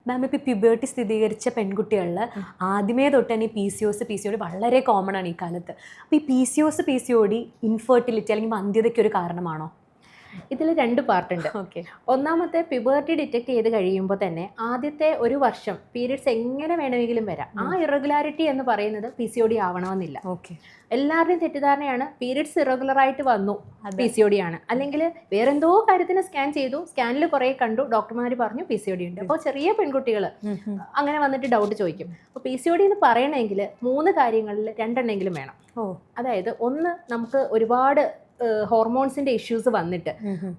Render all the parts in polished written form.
മാം ഇപ്പോൾ പ്യൂബേർട്ടി സ്ഥിരീകരിച്ച പെൺകുട്ടികളിൽ ആദ്യമേ തൊട്ട് തന്നെ PCOD വളരെ കോമൺ ആണ് ഈ കാലത്ത്. അപ്പോൾ ഈ PCOD ഇൻഫെർട്ടിലിറ്റി അല്ലെങ്കിൽ വന്ധ്യതയ്ക്ക് ഒരു കാരണമാണോ? ഇതിൽ 2 പാർട്ടുണ്ട്. ഓക്കെ. ഒന്നാമത്തെ പ്യൂബേർട്ടി ഡിറ്റക്ട് ചെയ്ത് കഴിയുമ്പോൾ തന്നെ ആദ്യത്തെ ഒരു വർഷം പീരിയഡ്സ് എങ്ങനെ വേണമെങ്കിലും വരാം. ആ ഇറഗുലാരിറ്റി എന്ന് പറയുന്നത് PCOD ആവണമെന്നില്ല. ഓക്കെ. എല്ലാവരുടെയും തെറ്റിദ്ധാരണയാണ് പീരിയഡ്സ് ഇറഗുലറായിട്ട് വന്നു PCOD ആണ്, അല്ലെങ്കിൽ വേറെന്തോ കാര്യത്തിന് സ്കാൻ ചെയ്തു, സ്കാനിൽ കുറേ കണ്ടു, ഡോക്ടർമാർ പറഞ്ഞു PCOD ഉണ്ട്. അപ്പോൾ ചെറിയ പെൺകുട്ടികൾ അങ്ങനെ വന്നിട്ട് ഡൗട്ട് ചോദിക്കും. അപ്പോൾ PCOD എന്ന് പറയണമെങ്കിൽ 3 കാര്യങ്ങളിൽ 2 എണ്ണെങ്കിലും വേണം. അതായത് ഒന്ന്, നമുക്ക് ഒരുപാട് ഹോർമോൺസിന്റെ ഇഷ്യൂസ് വന്നിട്ട്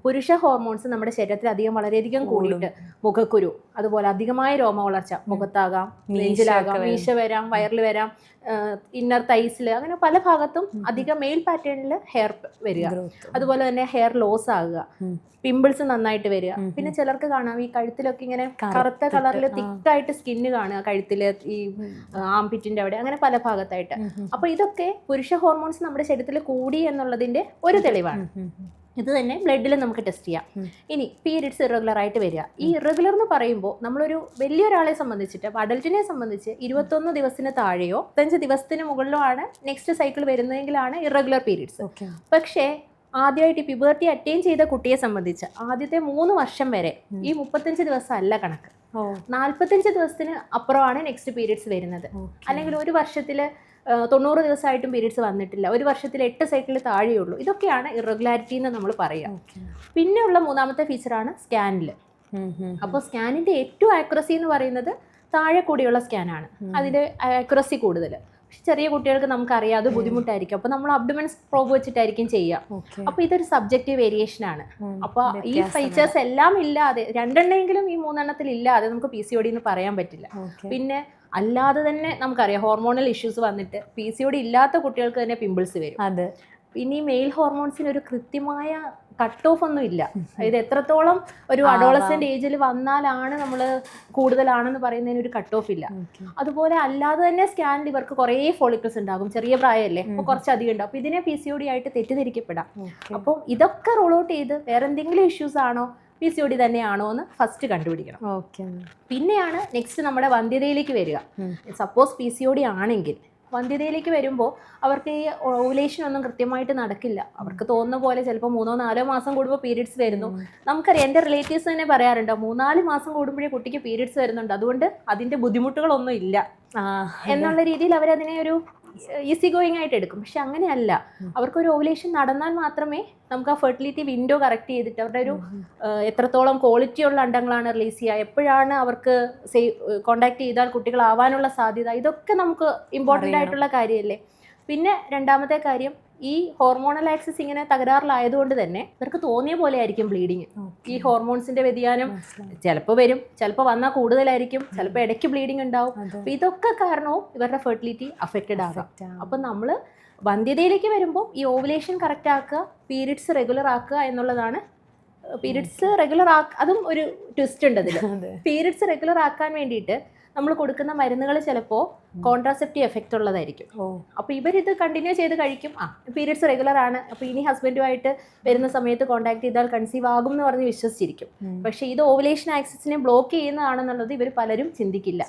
പുരുഷ ഹോർമോൺസ് നമ്മുടെ ശരീരത്തിൽ അധികം വളരെയധികം കൂടിയിട്ട് മുഖക്കുരു, അതുപോലെ അധികമായ രോമ വളർച്ച, മുഖത്താകാം, നെഞ്ചിലാകാം, മീശ വരാം, വയറിൽ വരാം, ഇന്നർ തൈസിൽ, അങ്ങനെ പല ഭാഗത്തും അധികം മെയിൽ പാറ്റേണിൽ ഹെയർ വരിക, അതുപോലെ തന്നെ ഹെയർ ലോസ് ആകുക, പിമ്പിൾസ് നന്നായിട്ട് വരിക. പിന്നെ ചിലർക്ക് കാണാം ഈ കഴുത്തിലൊക്കെ ഇങ്ങനെ കറുത്ത കളറിൽ തിക്കായിട്ട് സ്കിന്ന് കാണുക, കഴുത്തിൽ ഈ ആംപിറ്റിന്റെ അവിടെ, അങ്ങനെ പല ഭാഗത്തായിട്ട്. അപ്പൊ ഇതൊക്കെ പുരുഷ ഹോർമോൺസ് നമ്മുടെ ശരീരത്തിൽ കൂടി എന്നുള്ളതിന്റെ ഒരു തെളിവാണ്. ഇത് തന്നെ ബ്ലഡിൽ നമുക്ക് ടെസ്റ്റ് ചെയ്യാം. ഇനി പീരിയഡ്സ് ഇറഗുലർ ആയിട്ട് വരിക. ഈ ഇറഗുലർ എന്ന് പറയുമ്പോൾ നമ്മളൊരു വലിയൊരാളെ സംബന്ധിച്ചിട്ട്, അഡൽറ്റിനെ സംബന്ധിച്ച് 21 ദിവസത്തിന് താഴെയോ 5 ദിവസത്തിന് മുകളിലോ ആണ് നെക്സ്റ്റ് സൈക്കിൾ വരുന്നതെങ്കിലാണ് ഇറഗുലർ പീരിയഡ്സ്. പക്ഷേ ആദ്യമായിട്ട് പ്യൂബർട്ടി അറ്റൈൻ ചെയ്ത കുട്ടിയെ സംബന്ധിച്ച് ആദ്യത്തെ 3 വർഷം വരെ ഈ 35 ദിവസം അല്ല കണക്ക്, 45 ദിവസത്തിന് അപ്പുറമാണ് നെക്സ്റ്റ് പീരിയഡ്സ് വരുന്നത്. അല്ലെങ്കിൽ ഒരു വർഷത്തിൽ 90 ദിവസമായിട്ടും പീരിയഡ്സ് വന്നിട്ടില്ല, ഒരു വർഷത്തിൽ 8 സൈക്കിളിൽ താഴെയുള്ളൂ. ഇതൊക്കെയാണ് ഇറഗുലാരിറ്റി എന്ന് നമ്മൾ പറയുക. പിന്നെയുള്ള 3ാമത്തെ ഫീച്ചറാണ് സ്കാനിൽ. അപ്പോൾ സ്കാനിൻ്റെ ഏറ്റവും ആക്യുറസി എന്ന് പറയുന്നത് താഴെ കൂടിയുള്ള സ്കാനാണ്, അതിൻ്റെ ആക്യുറസി കൂടുതൽ. പക്ഷെ ചെറിയ കുട്ടികൾക്ക് നമുക്കറിയാം അത് ബുദ്ധിമുട്ടായിരിക്കും. അപ്പോൾ നമ്മൾ അബ്ഡമൻ പ്രോബ് വെച്ചിട്ടായിരിക്കും ചെയ്യുക. അപ്പോൾ ഇതൊരു സബ്ജക്റ്റീവ് വേരിയേഷൻ ആണ്. അപ്പോൾ ഈ ഫീച്ചേഴ്സ് എല്ലാം ഇല്ലാതെ, 2 എണ്ണമെങ്കിലും ഈ 3 എണ്ണത്തിൽ ഇല്ലാതെ നമുക്ക് PCOD എന്ന് പറയാൻ പറ്റില്ല. പിന്നെ അല്ലാതെ തന്നെ നമുക്കറിയാം ഹോർമോണൽ ഇഷ്യൂസ് വന്നിട്ട് PCOD ഇല്ലാത്ത കുട്ടികൾക്ക് തന്നെ പിമ്പിൾസ് വരും. പിന്നെ ഈ മെയിൽ ഹോർമോൺസിന് ഒരു കൃത്യമായ കട്ട് ഓഫ് ഒന്നും ഇല്ല. അതായത് എത്രത്തോളം ഒരു അഡോളസെന്റ് ഏജിൽ വന്നാലാണ് നമ്മൾ കൂടുതലാണെന്ന് പറയുന്നതിന് ഒരു കട്ട് ഓഫ് ഇല്ല. അതുപോലെ അല്ലാതെ തന്നെ സ്കാനിൽ ഇവർക്ക് കുറേ ഫോളിക്കിൾസ് ഉണ്ടാകും, ചെറിയ പ്രായമല്ലേ, അപ്പോൾ കുറച്ചധികം ഉണ്ടാവും. അപ്പോൾ ഇതിനെ PCOD ആയിട്ട് തെറ്റിദ്ധരിക്കപ്പെടാം. അപ്പോൾ ഇതൊക്കെ റോൾ ഔട്ട് ചെയ്ത് വേറെ എന്തെങ്കിലും ഇഷ്യൂസ് ആണോ PCOD തന്നെയാണോ എന്ന് ഫസ്റ്റ് കണ്ടുപിടിക്കണം. പിന്നെയാണ് നെക്സ്റ്റ് നമ്മുടെ വന്ധ്യതയിലേക്ക് വരിക. സപ്പോസ് PCOD ആണെങ്കിൽ വന്ധ്യതയിലേക്ക് വരുമ്പോൾ അവർക്ക് ഈ ഓവുലേഷൻ ഒന്നും കൃത്യമായിട്ട് നടക്കില്ല. അവർക്ക് തോന്നുന്ന പോലെ ചിലപ്പോൾ 3-4 മാസം കൂടുമ്പോൾ പീരിയഡ്സ് വരുന്നു. നമുക്കറിയാം, എൻ്റെ റിലേറ്റീവ്സ് തന്നെ പറയാറുണ്ട് 3-4 മാസം കൂടുമ്പോഴേ കുട്ടിക്ക് പീരിയഡ്സ് വരുന്നുണ്ട്, അതുകൊണ്ട് അതിൻ്റെ ബുദ്ധിമുട്ടുകളൊന്നും ഇല്ല എന്നുള്ള രീതിയിൽ അവരതിനെ ഒരു ഈസി ഗോയിങ് ആയിട്ട് എടുക്കും. പക്ഷെ അങ്ങനെയല്ല, അവർക്കൊരു ഓവുലേഷൻ നടന്നാൽ മാത്രമേ നമുക്ക് ആ ഫെർട്ടിലിറ്റി വിൻഡോ കറക്റ്റ് ചെയ്തിട്ട് അവരുടെ ഒരു എത്രത്തോളം ക്വാളിറ്റി ഉള്ള അണ്ടങ്ങളാണ് റിലീസ് ചെയ്യുക, എപ്പോഴാണ് അവർക്ക് കോണ്ടാക്ട് ചെയ്താൽ കുട്ടികളാവാനുള്ള സാധ്യത, ഇതൊക്കെ നമുക്ക് ഇമ്പോർട്ടൻ്റ് ആയിട്ടുള്ള കാര്യമല്ലേ. പിന്നെ 2ാമത്തെ കാര്യം, ഈ ഹോർമോണൽ ആക്സിസ് ഇങ്ങനെ തകരാറിലായതുകൊണ്ട് തന്നെ ഇവർക്ക് തോന്നിയ പോലെ ആയിരിക്കും ബ്ലീഡിങ്. ഈ ഹോർമോൺസിന്റെ വ്യതിയാനം ചിലപ്പോൾ വരും, ചിലപ്പോൾ വന്നാൽ കൂടുതലായിരിക്കും, ചിലപ്പോൾ ഇടയ്ക്ക് ബ്ലീഡിങ് ഉണ്ടാവും. അപ്പോൾ ഇതൊക്കെ കാരണവും ഇവരുടെ ഫെർട്ടിലിറ്റി അഫക്റ്റഡ് ആകാം. അപ്പം നമ്മൾ വന്ധ്യതയിലേക്ക് വരുമ്പോൾ ഈ ഓവുലേഷൻ കറക്റ്റ് ആക്കുക, പീരിയഡ്സ് റെഗുലർ ആക്കുക എന്നുള്ളതാണ്. പീരിയഡ്സ് റെഗുലർ അതും ഒരു ട്വിസ്റ്റ് ഉണ്ട് അതിൽ. പീരിയഡ്സ് റെഗുലർ ആക്കാൻ വേണ്ടിയിട്ട് നമ്മൾ കൊടുക്കുന്ന മരുന്നുകൾ ചിലപ്പോൾ കോൺട്രാസെപ്റ്റീവ് എഫക്റ്റ് ഉള്ളതായിരിക്കും. അപ്പോൾ ഇവരിത് കണ്ടിന്യൂ ചെയ്ത് കഴിക്കും. പീരിയഡ്സ് റെഗുലർ ആണ്, അപ്പോൾ ഇനി ഹസ്ബൻഡുമായിട്ട് വരുന്ന സമയത്ത് കോൺടാക്ട് ചെയ്താൽ കൺസീവ് ആകും എന്ന് പറഞ്ഞ് വിശ്വസിച്ചിരിക്കും. പക്ഷേ ഇത് ഓവുലേഷൻ ആക്സിസിനെ ബ്ലോക്ക് ചെയ്യുന്നതാണെന്നുള്ളത് ഇവർ പലരും ചിന്തിക്കില്ല.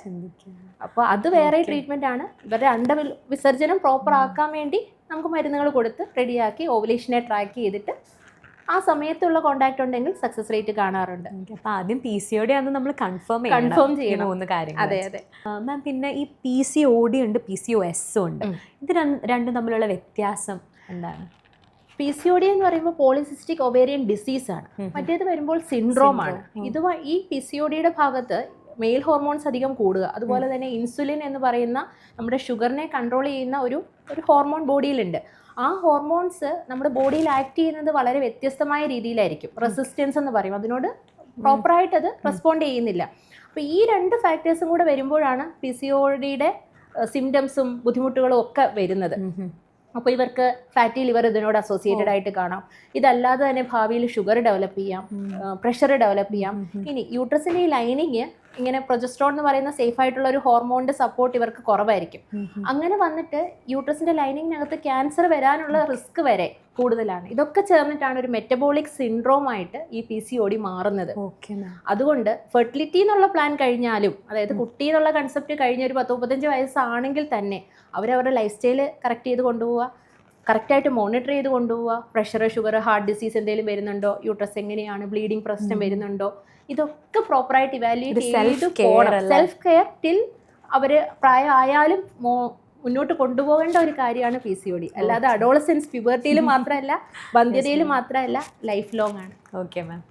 അപ്പോൾ അത് വേറെ ട്രീറ്റ്മെൻ്റ് ആണ്. ഇവരുടെ വിസർജനം പ്രോപ്പർ ആക്കാൻ വേണ്ടി നമുക്ക് മരുന്നുകൾ കൊടുത്ത് റെഡിയാക്കി ഓവുലേഷനെ ട്രാക്ക് ചെയ്തിട്ട് ആ സമയത്തുള്ള കോണ്ടാക്ട് ഉണ്ടെങ്കിൽ സക്സസ് റേറ്റ് കാണാറുണ്ട്. അപ്പോൾ ആദ്യം PCOD ആണെന്ന് നമ്മൾ കൺഫേം ചെയ്യണം 3 കാര്യങ്ങൾ. അതെ. മാം, പിന്നെ ഈ PCOD ഉണ്ട്, PCOS ഉണ്ട്, ഇത് രണ്ടും തമ്മിലുള്ള വ്യത്യാസം എന്താണ്? PCOD എന്ന് പറയുമ്പോൾ പോളിസിസ്റ്റിക് ഒവേറിയൻ ഡിസീസ് ആണ്, മറ്റേത് വരുമ്പോൾ സിൻഡ്രോം ആണ്. ഈ PCODയുടെ ഭാഗത്ത് മെയിൽ ഹോർമോൺസ് അധികം കൂടുക, അതുപോലെ തന്നെ ഇൻസുലിൻ എന്ന് പറയുന്ന നമ്മുടെ ഷുഗറിനെ കൺട്രോൾ ചെയ്യുന്ന ഒരു ഹോർമോൺ ബോഡിയിലുണ്ട്. ആ ഹോർമോൺസ് നമ്മുടെ ബോഡിയിൽ ആക്ട് ചെയ്യുന്നത് വളരെ വ്യത്യസ്തമായ രീതിയിലായിരിക്കും. റെസിസ്റ്റൻസ് എന്ന് പറയും, അതിനോട് പ്രോപ്പറായിട്ട് അത് റെസ്പോണ്ട് ചെയ്യുന്നില്ല. അപ്പോൾ ഈ 2 ഫാക്ടേഴ്സും കൂടെ വരുമ്പോഴാണ് PCODയുടെ സിംറ്റംസും ബുദ്ധിമുട്ടുകളും ഒക്കെ വരുന്നത്. അപ്പോൾ ഇവർക്ക് ഫാറ്റി ലിവർ ഇതിനോട് അസോസിയേറ്റഡ് ആയിട്ട് കാണാം. ഇതല്ലാതെ തന്നെ ഭാവിയിൽ ഷുഗർ ഡെവലപ്പ് ചെയ്യാം, പ്രഷർ ഡെവലപ്പ് ചെയ്യാം. ഇനി യൂട്രസിൻ്റെ ഈ ലൈനിങ് ഇങ്ങനെ പ്രൊജസ്ട്രോൺ എന്ന് പറയുന്ന സേഫ് ആയിട്ടുള്ള ഒരു ഹോർമോണിന്റെ സപ്പോർട്ട് ഇവർക്ക് കുറവായിരിക്കും. അങ്ങനെ വന്നിട്ട് യൂട്രസിന്റെ ലൈനിങ്ങിനകത്ത് ക്യാൻസർ വരാനുള്ള റിസ്ക് വരെ കൂടുതലാണ്. ഇതൊക്കെ ചേർന്നിട്ടാണ് ഒരു മെറ്റബോളിക് സിൻഡ്രോം ആയിട്ട് ഈ PCOD മാറുന്നത്. Okay ma'am. അതുകൊണ്ട് ഫെർട്ടിലിറ്റി എന്നുള്ള പ്ലാൻ കഴിഞ്ഞാലും, അതായത് കുട്ടി എന്നുള്ള കൺസെപ്റ്റ് കഴിഞ്ഞ ഒരു 10-35 വയസ്സാണെങ്കിൽ തന്നെ അവരവരുടെ ലൈഫ് സ്റ്റൈല് കറക്റ്റ് ചെയ്ത് കൊണ്ടുപോവുക, കറക്റ്റായിട്ട് മോണിറ്റർ ചെയ്ത് കൊണ്ടുപോവുക. പ്രഷർ, ഷുഗർ, ഹാർട്ട് ഡിസീസ് എന്തെങ്കിലും വരുന്നുണ്ടോ, യൂട്രസ് എങ്ങനെയാണ്, ബ്ലീഡിങ് പ്രശ്നം വരുന്നുണ്ടോ, ഇതൊക്കെ പ്രോപ്പറായിട്ട് ഇവാലുവേറ്റ് ചെയ്ത് പോകണം. സെൽഫ് കെയർ ടിൽ അവർ പ്രായമായാലും മുന്നോട്ട് കൊണ്ടുപോകേണ്ട ഒരു കാര്യമാണ് PCOD. അല്ലാതെ അഡോളസെൻസ്, പ്യൂബർട്ടിയിൽ മാത്രമല്ല, വന്ധ്യതയിൽ മാത്രമല്ല, ലൈഫ് ലോങ് ആണ്. Okay ma'am.